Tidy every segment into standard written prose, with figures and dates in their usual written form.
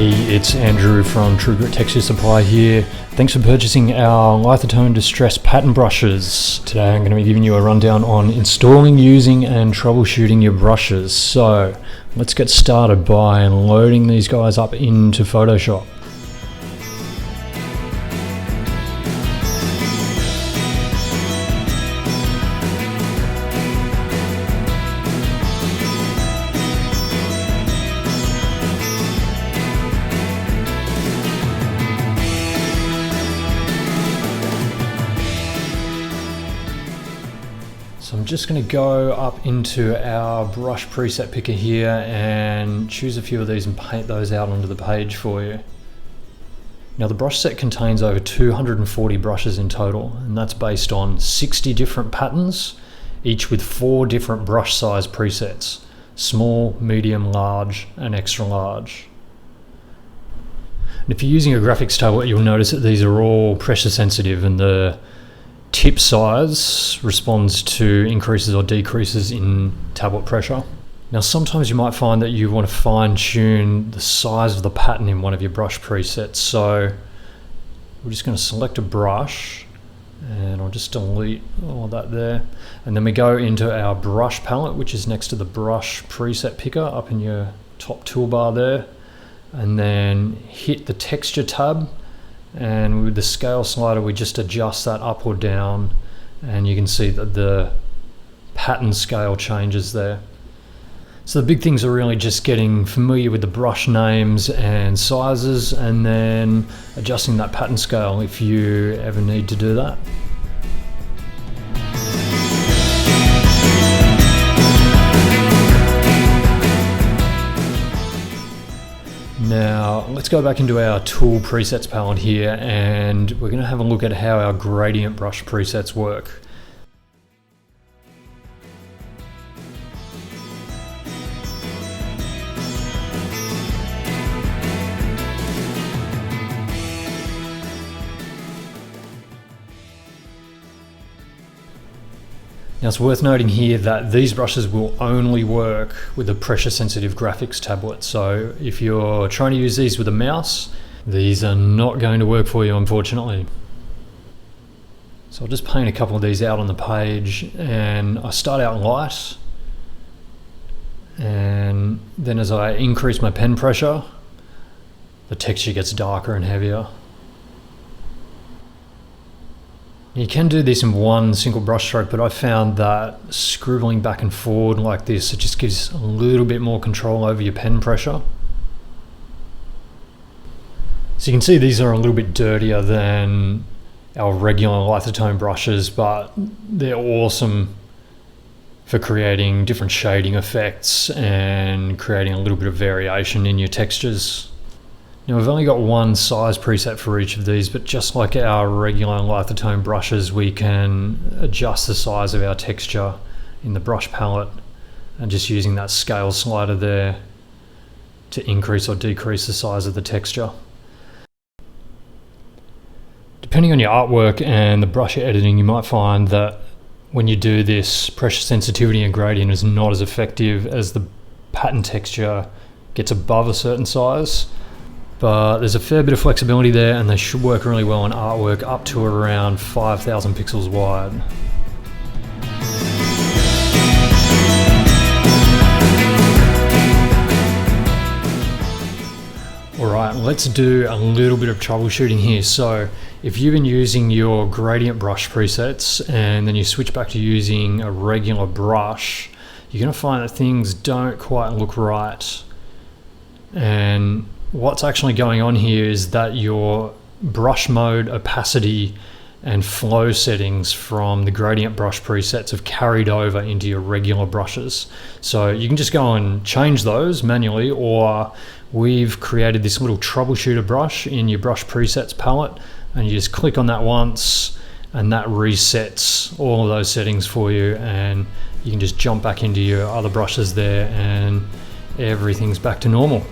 Hey, it's Andrew from True Grit Texture Supply here. Thanks for purchasing our Lithotone Distress pattern brushes. Today I'm going to be giving you a rundown on installing, using and troubleshooting your brushes. So let's get started by loading these guys up into Photoshop. So I'm just going to go up into our brush preset picker here and choose a few of these and paint those out onto the page for you. Now the brush set contains over 240 brushes in total, and that's based on 60 different patterns, each with 4 different brush size presets: small, medium, large and extra large. And if you're using a graphics tablet, you'll notice that these are all pressure sensitive, and the tip size responds to increases or decreases in tablet pressure. Now sometimes you might find that you want to fine tune the size of the pattern in one of your brush presets. So we're just going to select a brush and I'll just delete all that there. And then we go into our brush palette, which is next to the brush preset picker up in your top toolbar there. And then hit the texture tab. And with the scale slider we just adjust that up or down, and you can see that the pattern scale changes there. So the big things are really just getting familiar with the brush names and sizes, and then adjusting that pattern scale if you ever need to do that. Now let's go back into our tool presets palette here, and we're going to have a look at how our gradient brush presets work. Now it's worth noting here that these brushes will only work with a pressure sensitive graphics tablet. So if you're trying to use these with a mouse, these are not going to work for you, unfortunately. So I'll just paint a couple of these out on the page, and I start out light, and then as I increase my pen pressure, the texture gets darker and heavier. You can do this in one single brush stroke, but I found that scribbling back and forward like this, it just gives a little bit more control over your pen pressure. So you can see these are a little bit dirtier than our regular Lithotone brushes, but they're awesome for creating different shading effects and creating a little bit of variation in your textures. Now we've only got one size preset for each of these, but just like our regular Lithotone brushes, we can adjust the size of our texture in the brush palette, and just using that scale slider there to increase or decrease the size of the texture. Depending on your artwork and the brush you're editing, you might find that when you do this, pressure sensitivity and gradient is not as effective as the pattern texture gets above a certain size. But there's a fair bit of flexibility there, and they should work really well on artwork up to around 5,000 pixels wide. Alright, let's do a little bit of troubleshooting here. So if you've been using your gradient brush presets and then you switch back to using a regular brush, you're going to find that things don't quite look right. And what's actually going on here is that your brush mode, opacity and flow settings from the gradient brush presets have carried over into your regular brushes. So you can just go and change those manually, or we've created this little troubleshooter brush in your brush presets palette, and you just click on that once and that resets all of those settings for you, and you can just jump back into your other brushes there and everything's back to normal.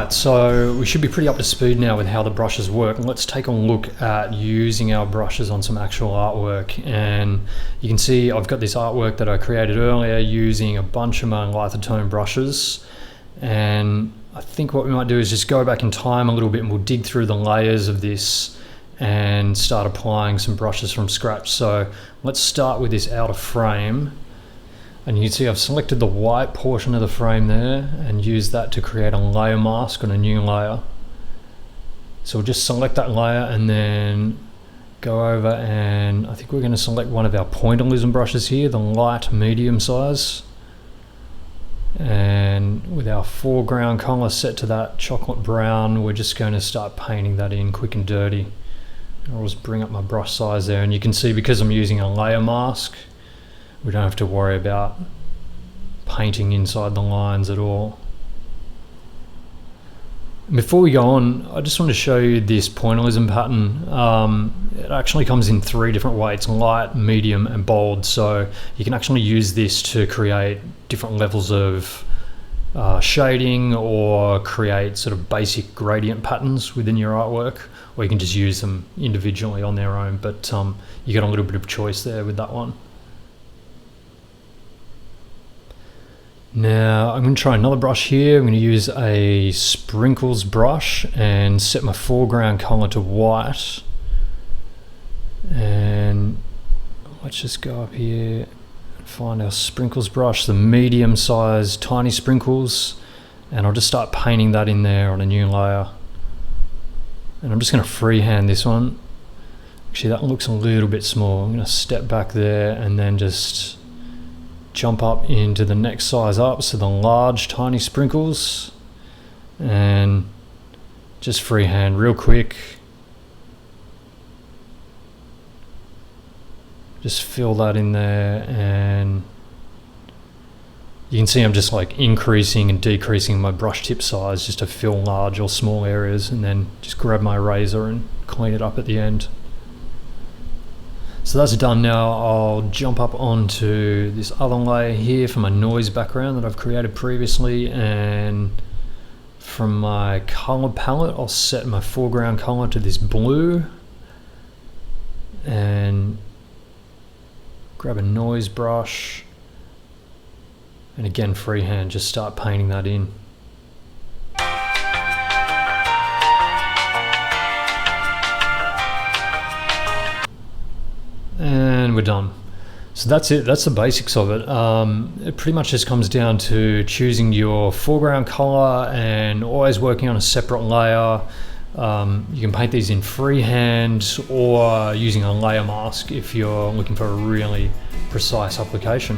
Alright, so we should be pretty up to speed now with how the brushes work. Let's take a look at using our brushes on some actual artwork. And you can see I've got this artwork that I created earlier using a bunch of my Lithotone brushes. And I think what we might do is just go back in time a little bit and we'll dig through the layers of this and start applying some brushes from scratch. So let's start with this outer frame. And you can see I've selected the white portion of the frame there and used that to create a layer mask on a new layer. So we'll just select that layer and then go over, and I think we're going to select one of our pointillism brushes here, the light medium size. And with our foreground color set to that chocolate brown, we're just going to start painting that in quick and dirty. I'll just bring up my brush size there, and you can see because I'm using a layer mask, we don't have to worry about painting inside the lines at all. Before we go on, I just want to show you this pointillism pattern. It actually comes in 3 different weights: light, medium and bold. So you can actually use this to create different levels of shading or create sort of basic gradient patterns within your artwork, or you can just use them individually on their own, but you get a little bit of choice there with that one. Now I'm going to try another brush here. I'm going to use a sprinkles brush and set my foreground color to white. And let's just go up here and find our sprinkles brush, the medium size tiny sprinkles, and I'll just start painting that in there on a new layer. And I'm just going to freehand this one. Actually, that looks a little bit small. I'm going to step back there and then just jump up into the next size up, so the large tiny sprinkles, and just freehand real quick. Just fill that in there, and you can see I'm just like increasing and decreasing my brush tip size just to fill large or small areas, and then just grab my razor and clean it up at the end. So that's done now. I'll jump up onto this other layer here for my noise background that I've created previously, and from my color palette I'll set my foreground color to this blue and grab a noise brush, and again freehand just start painting that in. And we're done. So that's it. That's the basics of it. It pretty much just comes down to choosing your foreground color and always working on a separate layer. You can paint these in freehand or using a layer mask if you're looking for a really precise application.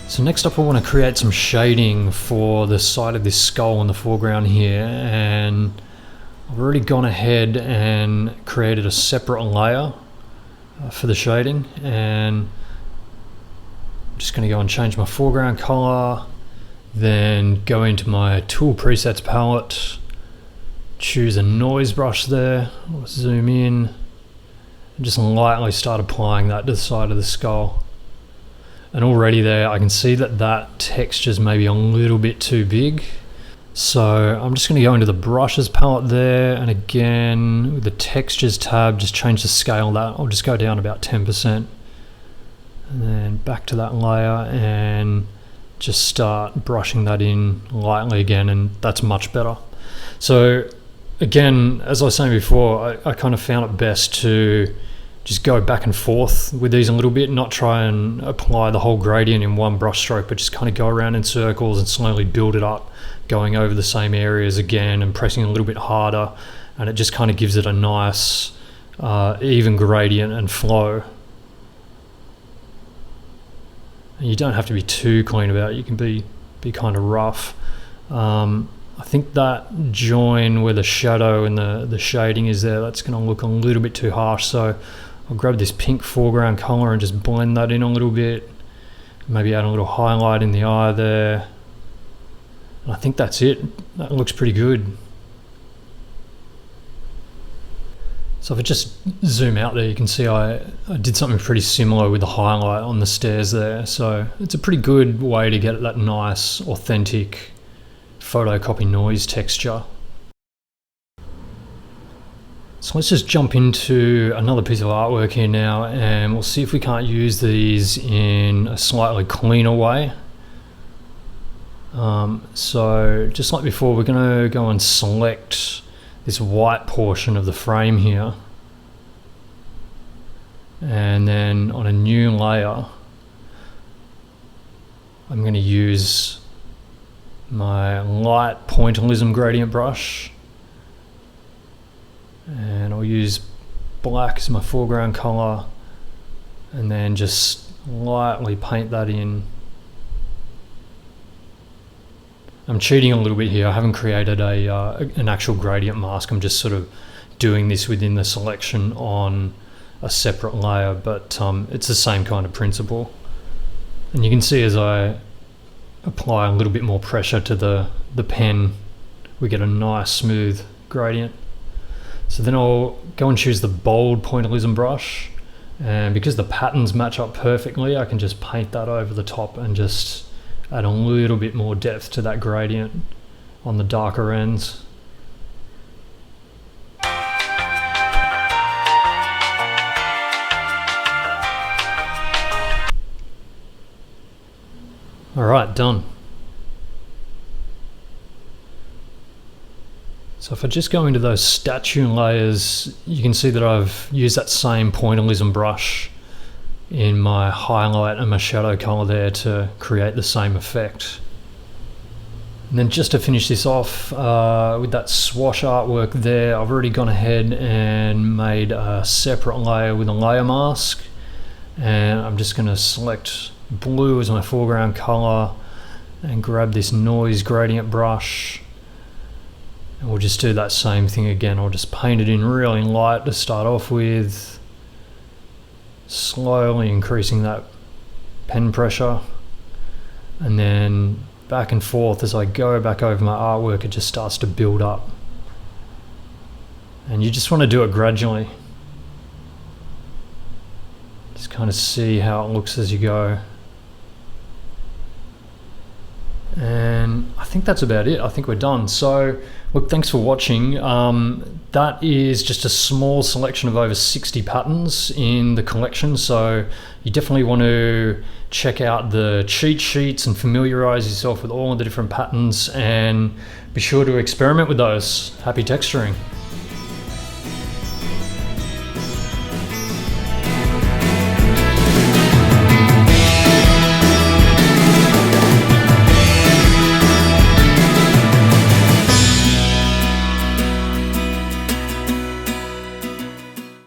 So next up I want to create some shading for the side of this skull in the foreground here, and I've already gone ahead and created a separate layer for the shading, and I'm just going to go and change my foreground color, then go into my tool presets palette, choose a noise brush there, let's zoom in, and just lightly start applying that to the side of the skull. And already there I can see that that texture's maybe a little bit too big. So I'm just going to go into the brushes palette there, and again with the textures tab just change the scale of that. I'll just go down about 10%. And then back to that layer and just start brushing that in lightly again, and that's much better. So again, as I was saying before, I kind of found it best to just go back and forth with these a little bit, not try and apply the whole gradient in one brush stroke, but just kind of go around in circles and slowly build it up, going over the same areas again and pressing a little bit harder, and it just kind of gives it a nice even gradient and flow. And you don't have to be too clean about it, you can be kind of rough. I think that join where the shadow and the shading is there, that's going to look a little bit too harsh, so I'll grab this pink foreground color and just blend that in a little bit, maybe add a little highlight in the eye there, and I think that's it. That looks pretty good. So if I just zoom out there, you can see I did something pretty similar with the highlight on the stairs there. So it's a pretty good way to get that nice, authentic photocopy noise texture. So let's just jump into another piece of artwork here now, and we'll see if we can't use these in a slightly cleaner way. So just like before, we're going to go and select this white portion of the frame here, and then on a new layer I'm going to use my light pointillism gradient brush, and I'll use black as my foreground color, and then just lightly paint that in. I'm cheating a little bit here. I haven't created an actual gradient mask. I'm just sort of doing this within the selection on a separate layer, but it's the same kind of principle. And you can see as I apply a little bit more pressure to the pen, we get a nice smooth gradient. So then I'll go and choose the bold pointillism brush, and because the patterns match up perfectly, I can just paint that over the top and just add a little bit more depth to that gradient on the darker ends. Alright, done. So if I just go into those statue layers, you can see that I've used that same pointillism brush in my highlight and my shadow color there to create the same effect. And then just to finish this off with that swash artwork there, I've already gone ahead and made a separate layer with a layer mask, and I'm just going to select blue as my foreground color and grab this noise gradient brush, and we'll just do that same thing again. I'll just paint it in really light to start off with, slowly increasing that pen pressure, and then back and forth as I go back over my artwork, it just starts to build up, and you just want to do it gradually. Just kind of see how it looks as you go. And I think that's about it. I think we're done. So look, thanks for watching. That is just a small selection of over 60 patterns in the collection, so you definitely want to check out the cheat sheets and familiarize yourself with all of the different patterns, and be sure to experiment with those. Happy texturing.